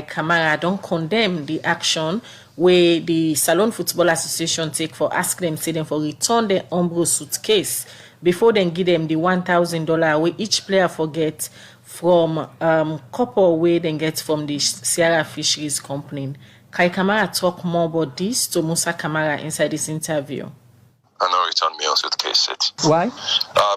Kamara don't condemn the action where the Salon Football Association take for ask them, say them for return the Umbro Suitcase before then give them the $1,000 where each player forget from couple where then get from the Sierra Fisheries Company. Kai Kamara talk more about this to Musa Kamara inside this interview. I know return me on Suitcase it. Why?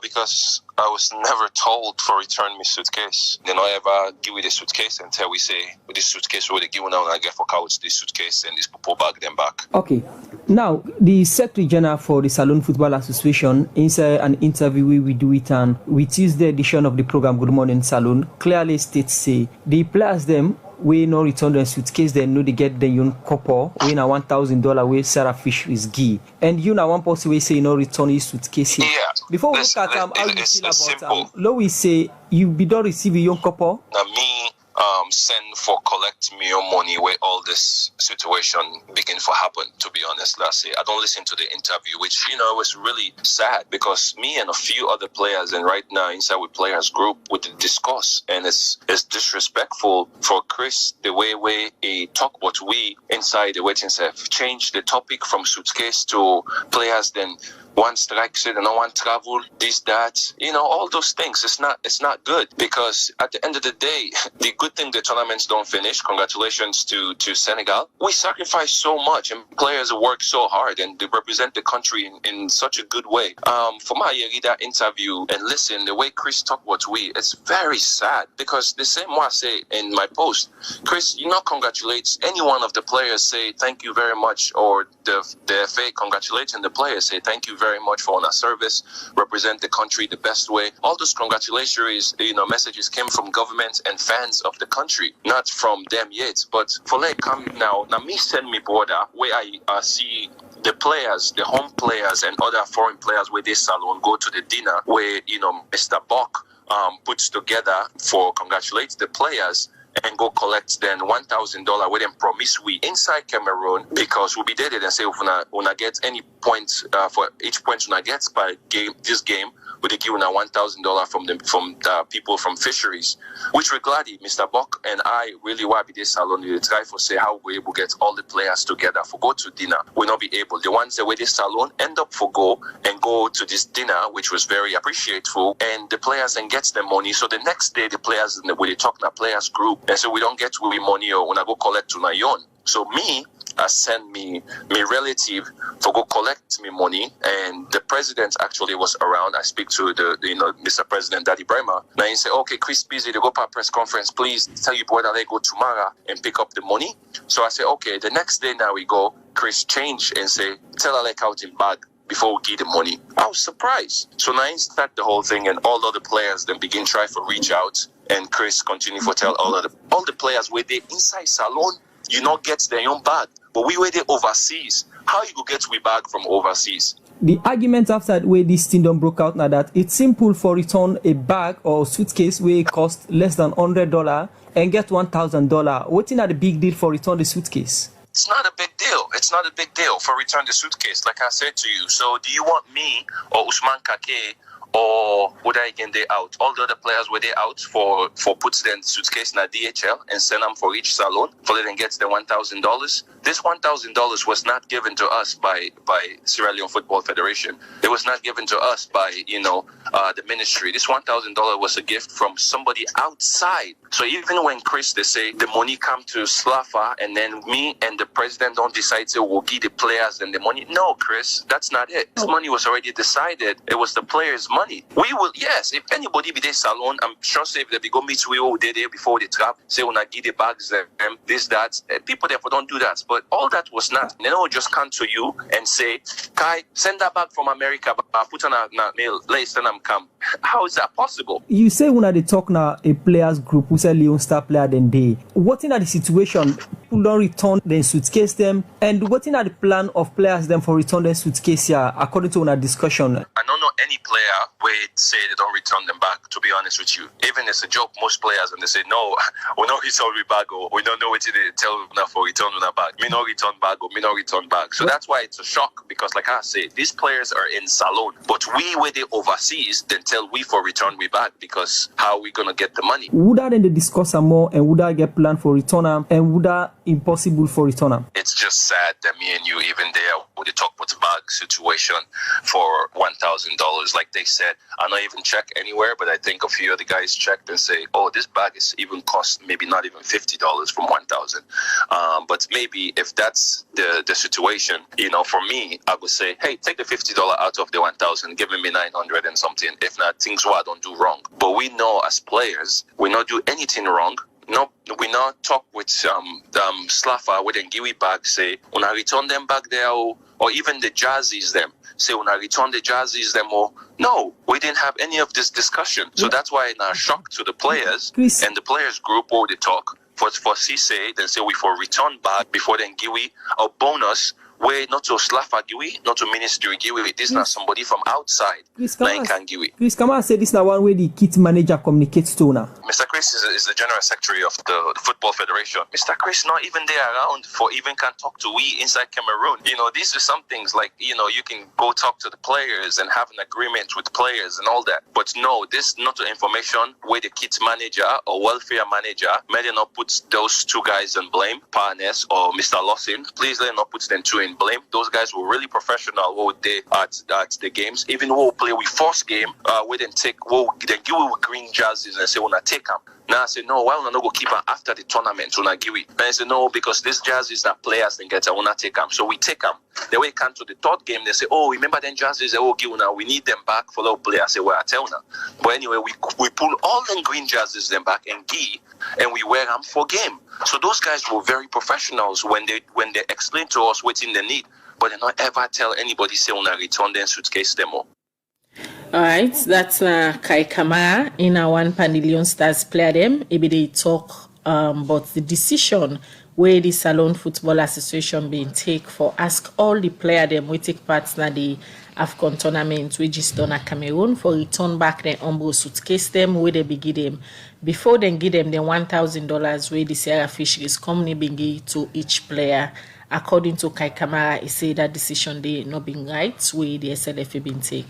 Because I was never told for return me Suitcase. They not ever give me the suitcase until we say with this suitcase where they give now and I get for couch this suitcase and this people bag them back. Okay. Now the Secretary General for the Salon Football Association inside an interview we do it and with Tuesday edition of the program Good Morning Salon clearly states say the players them we no return the suitcase, they know they get the young couple, we na $1,000 we Sarah Fisheries give. And you now one person we say no return his suitcase here. Yeah. Before we look at how you feel about low we say you be don't receive a young couple. Now me send for collect me your money where all this situation begin to happen, to be honest. Last say I don't listen to the interview, which was really sad because me and a few other players and right now inside with players group with the discuss and it's disrespectful for Chris the way he talk what we inside the waiting have changed the topic from suitcase to players then one strike said and one travel, this, that, all those things. It's not good because at the end of the day, the good thing the tournaments don't finish. Congratulations to Senegal. We sacrifice so much and players work so hard and they represent the country in such a good way. For my read that interview and listen, the way Chris talk what it's very sad because the same way I say in my post, Chris, you not congratulate any one of the players, say thank you very much, or the FA congratulating the players, say thank you very much for our service, represent the country the best way. All those congratulations, messages came from government and fans of the country, not from them yet. But for like come now me send me border where I see the players, the home players and other foreign players where they salon go to the dinner where Mr. Buck puts together for congratulate the players and go collect then $1,000 where them promise we inside Cameroon because we'll be there and say when I get any points for each point when I get by this game we they give $1,000 from the people from fisheries, which we're glad Mr. Buck and I really want to be this salon to try for say how we able to get all the players together for go to dinner. We'll not be able. The ones that were this salon end up for go to this dinner, which was very appreciateful, and the players then gets their money. So the next day the players when they talk to the players group and so we don't get we money or when I go collect to Leone. So I send me relative for go collect me money, and the president actually was around. I speak to the Mr. President Daddy Brema. Now he said, okay, Chris busy to go for a press conference, please tell you whether they go tomorrow and pick up the money. So I say, okay, the next day now we go, Chris change and say, tell Alec out in bag before we give the money. I was surprised. So now he start the whole thing and all the players then begin try to reach out, and Chris continue to tell all the players where they inside salon, you not get their own bag. But we were there overseas. How you go get we bag from overseas? The argument after where this thing don't broke out now that it's simple for return a bag or suitcase where it cost less than $100 and get $1,000. What's in the big deal for return the suitcase? It's not a big deal. It's not a big deal for return the suitcase, like I said to you. So do you want me or Usman Kake or would I again they out? All the other players were they out for puts their suitcase in a DHL and send them for each salon for them get the $1,000. This $1,000 was not given to us by Sierra Leone Football Federation. It was not given to us by the ministry. This $1,000 was a gift from somebody outside. So even when Chris they say the money come to Slafa and then me and the president don't decide to we'll give the players and the money. No, Chris, that's not it. This money was already decided. It was the players' money. We will, yes, if anybody be there salon, I'm sure say if they go meet we all day there before they trap, say when I give the bags them, this, that. People therefore don't do that. But all that was not. They don't just come to you and say, Kai, send that back from America, but put on a mail, let's send them come. How is that possible? You say when they talk now a players group who say Leon star player then they. What in the situation people don't return then suitcase them. And what are the plan of players then for return their suitcase here according to our discussion? I don't know any player where it say they don't return them back, to be honest with you. Even it's a joke, most players, and they say, no, we don't return we back, or we don't know what they tell them for return them back. Me no return back, or me no return back. So that's why it's a shock, because like I say, these players are in Salon, but we where they overseas, then tell we for return we back, because how are we going to get the money? Would that then they discuss some more, and would that get planned for return, and would that impossible for return? It's just sad that me and you even there with the talk about the bag situation for $1,000. Like they said, I don't even check anywhere, but I think a few of the guys checked and say, oh, this bag is even cost maybe not even $50 from 1,000. But maybe if that's the situation, you know, for me, I would say, hey, take the $50 out of the 1,000, give me 900 and something. If not, things what I don't do wrong. But we know as players, we not do anything wrong. No, we not talk with Slaffa with a Giwi bag, say, when I return them back there, or even the Jazzies them, say, when I return the Jazzies them, or no, we didn't have any of this discussion. So that's why I'm shock to the players and the players group or they talk. For Cisse, then say we for return back before then Giwi, a bonus. Where not to Slaffa Giwi, not to Ministry Giwi. This is not somebody from outside. Chris Kamara said this is one way the kit manager communicates to now. Mr. Chris is the general secretary of the Football Federation. Mr. Chris not even there around for even can talk to we inside Cameroon. You know, these are some things like, you know, you can go talk to the players and have an agreement with players and all that. But no, this not the information where the kit manager or welfare manager may not put those two guys in blame, Parnes or Mr. Lawson. Please let not put them two in blame. Those guys were really professional who they at the games. Even who play with first game, we didn't take they give with green jerseys and say wanna take them. Now I say no, why wanna not go keep them after the tournament? Wanna give it? And I say no, because these jerseys that players then get, I wanna take them. So we take them. The way it come to the third game, they say, oh, remember them jerseys? They will give now. We need them back for the player. I say, well, I tell now. But anyway, we pull all them green jerseys them back and give, and we wear them for game. So those guys were very professionals when they explain to us what they need, but they not ever tell anybody say when I return their suitcase demo. All right, that's Kai Kamara in our one Leone Stars player them. Maybe they talk about the decision where the Salon Football Association being take for ask all the player them we take part in the AFCON tournament which is done at Cameroon for return back the Umbro suitcase them where they be give them before then give them the $1,000 where the Sierra Fisheries company been give to each player. According to Kai Kamara, he say that decision they not being right where the SLFA been take.